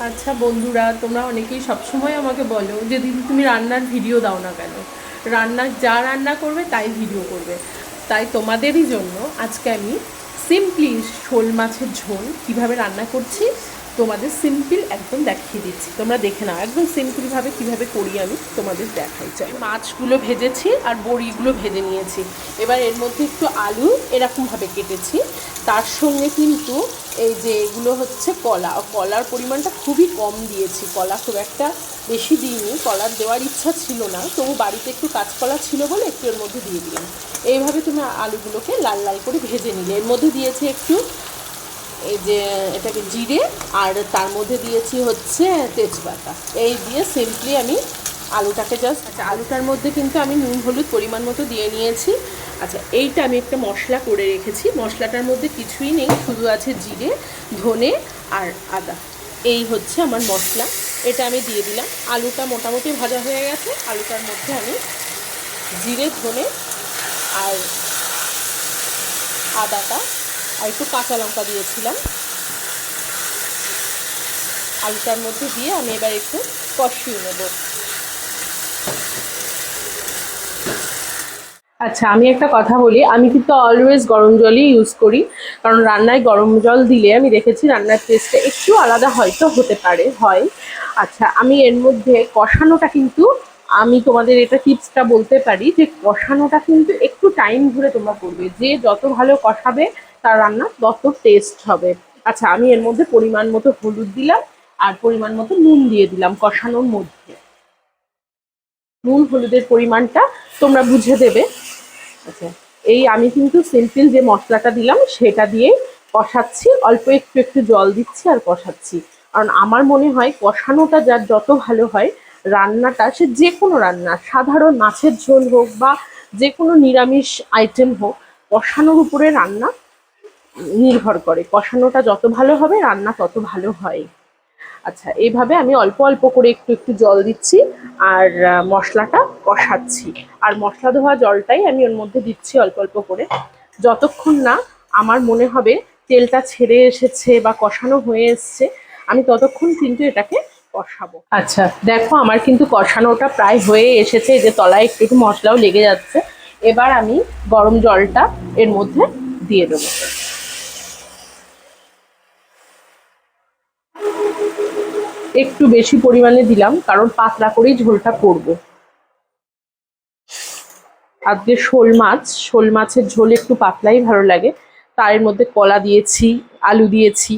আচ্ছা বন্ধুরা, তোমরা অনেকেই সবসময় আমাকে বলো যে দিদি তুমি রান্নার ভিডিও দাও না কেন? যা রান্না করবে তাই ভিডিও করবে। তাই তোমাদেরই জন্য আজকে আমি সিম্পলি শোল মাছের ঝোল কীভাবে রান্না করছি তোমাদের সিম্পল একদম দেখিয়ে দিচ্ছি। তোমরা দেখে নাও একদম সিম্পলভাবে কীভাবে করি আমি তোমাদের দেখাই। চাই মাছগুলো ভেজেছি আর বড়িগুলো ভেজে নিয়েছি। এবার এর মধ্যে একটু আলু এরকমভাবে কেটেছি। তার সঙ্গে কিন্তু এই যে এগুলো হচ্ছে কলার পরিমাণটা খুবই কম দিয়েছি। কলা খুব একটা বেশি দিইনি, কলার দেওয়ার ইচ্ছা ছিল না, তবু বাড়িতে একটু কাঁচকলা ছিল বলে একটু এর মধ্যে দিয়ে দিলাম। এইভাবে তুমি আলুগুলোকে লাল লাল করে ভেজে নিলে। এর মধ্যে দিয়েছি একটু এই যে এটাকে জিরে, আর তার মধ্যে দিয়েছি হচ্ছে তেজপাতা। এই দিয়ে সিম্পলি আমি আলুটাকে আলুটার মধ্যে কিন্তু আমি নুন হলুদ পরিমাণ মতো দিয়ে নিয়েছি। আচ্ছা, এইটা আমি একটা মশলা করে রেখেছি। মশলাটার মধ্যে কিছুই নেই, শুধু আছে জিরে, ধনে আর আদা। এই হচ্ছে আমার মশলা, এটা আমি দিয়ে দিলাম। আলুটা মোটামুটি ভাজা হয়ে গেছে। আলুটার মধ্যে আমি জিরে, ধনে আর আদাটা আর একটু কাঁচা লঙ্কা দিয়েছিলাম। আলুটার মধ্যে দিয়ে আমি এবার একটু কষিয়ে নেব। আচ্ছা, আমি একটা কথা বলি, আমি কিন্তু অলওয়েজ গরম জলই ইউজ করি, কারণ রান্নায় গরম জল দিলে আমি দেখেছি রান্নার টেস্টটা একটু আলাদা হয়তো হতে পারে হয়। আচ্ছা, আমি এর মধ্যে কষানোটা কিন্তু আমি তোমাদের এটা টিপসটা বলতে পারি যে কষানোটা কিন্তু একটু টাইম ধরে তোমরা করবে। যে যত ভালো কষাবে তার রান্না তত টেস্ট হবে। আচ্ছা, আমি এর মধ্যে পরিমাণ মতো হলুদ দিলাম আর পরিমাণ মতো নুন দিয়ে দিলাম কষানোর মধ্যে। নুন হলুদের পরিমাণটা তোমরা বুঝে দেবে। আচ্ছা, এই আমি কিন্তু সিম্পল যে মশলাটা দিলাম সেটা দিয়ে কষাচ্ছি, অল্প একটু একটু জল দিচ্ছি আর কষাচ্ছি। কারণ আমার মনে হয় কষানোটা যার যত ভালো হয় রান্নাটা, সে যে কোনো রান্না, সাধারণ মাছের ঝোল হোক বা যে কোনো নিরামিষ আইটেম হোক, কষানোর উপরে রান্না নির্ভর করে। কষানোটা যত ভালো হবে রান্না তত ভালো হয়। আচ্ছা, এইভাবে আমি অল্প অল্প করে একটু একটু জল দিচ্ছি আর মশলাটা কষাচ্ছি। আর মশলা ধোয়া জলটাই আমি ওর মধ্যে দিচ্ছি অল্প অল্প করে। যতক্ষণ না আমার মনে হবে তেলটা ছেড়ে এসেছে বা কষানো হয়ে এসছে, আমি ততক্ষণ কিন্তু এটাকে কষাবো। আচ্ছা, দেখো আমার কিন্তু কষানোটা প্রায় হয়ে এসেছে। এই যে তলায় একটু একটু মশলাও লেগে যাচ্ছে। এবার আমি গরম জলটা এর মধ্যে দিয়ে দেবো। একটু বেশি পরিমাণে দিলাম, কারণ পাতলা করেই ঝোলটা করব। আজকে শোল মাছের ঝোল একটু পাতলাই ভালো লাগে। তার মধ্যে কলা দিয়েছি, আলু দিয়েছি।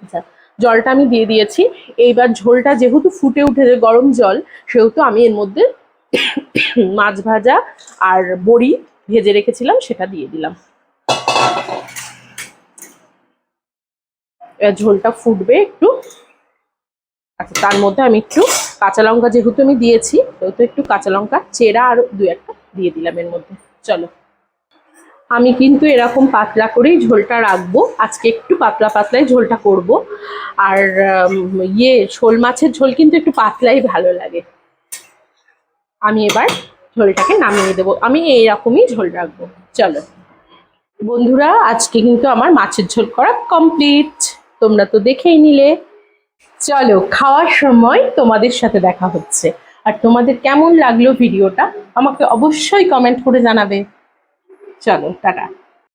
আচ্ছা, জলটা আমি দিয়ে দিয়েছি। এইবার ঝোলটা যেহেতু ফুটে উঠেছে গরম জল, সেহেতু আমি এর মধ্যে মাছ ভাজা আর বড়ি ভেজে রেখেছিলাম সেটা দিয়ে দিলাম। এবার ঝোলটা ফুটবে একটু। আচ্ছা, তার মধ্যে আমি একটু কাঁচা লঙ্কা, যেহেতু আমি দিয়েছি সেহেতু একটু কাঁচা লঙ্কা চেরা আর দু একটা দিয়ে দিলাম এর মধ্যে। চলো, আমি কিন্তু এরকম পাতলা করেই ঝোলটা রাখবো আজকে, একটু পাতলা পাতলাই ঝোলটা করব। আর শোল মাছের ঝোল কিন্তু একটু পাতলাই ভালো লাগে। আমি এবার ঝোলটাকে নামিয়ে দেবো। আমি এইরকমই ঝোল রাখবো। চলো বন্ধুরা, আজকে কিন্তু আমার মাছের ঝোল করা কমপ্লিট। তোমরা তো দেখেই নিলে। চলো, খাওয়ার সময় তোমাদের সাথে দেখা হচ্ছে। আর তোমাদের কেমন লাগলো ভিডিওটা আমাকে অবশ্যই কমেন্ট করে জানাবে। চলো, টাটা।